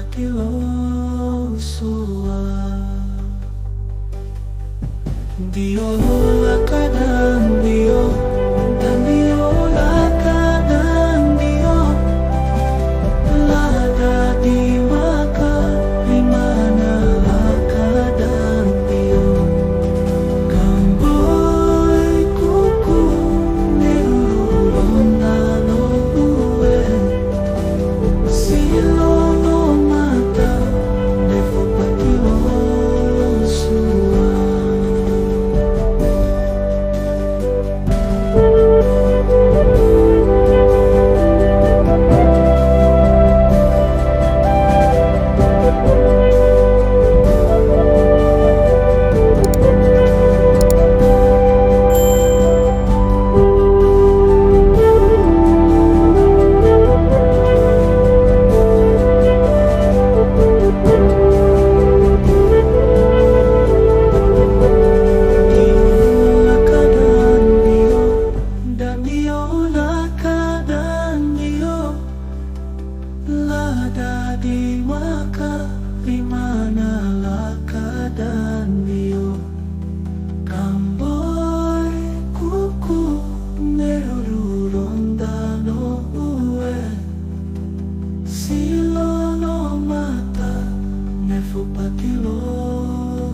patilo sua Dio la kadang Dio dan Dio la kadang Dio lada di maka di mana la kadang Dio kamboy kuku nilulong nano uwe silo no mata nefo patilo sua Lada di maka di mana la kadang Dio kamboy kuku nerurun dano uwe silo no mata nefu patilo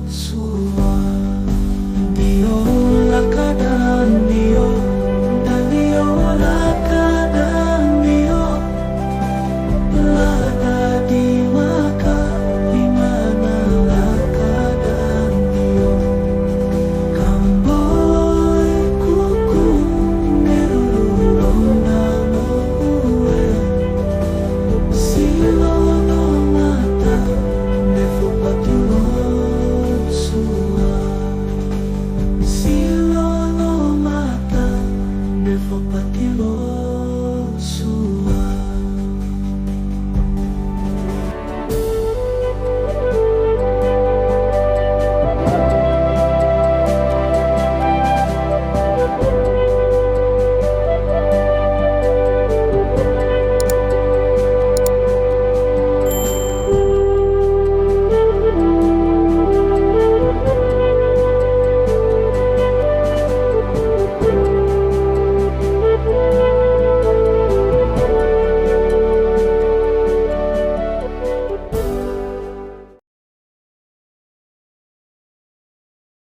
sua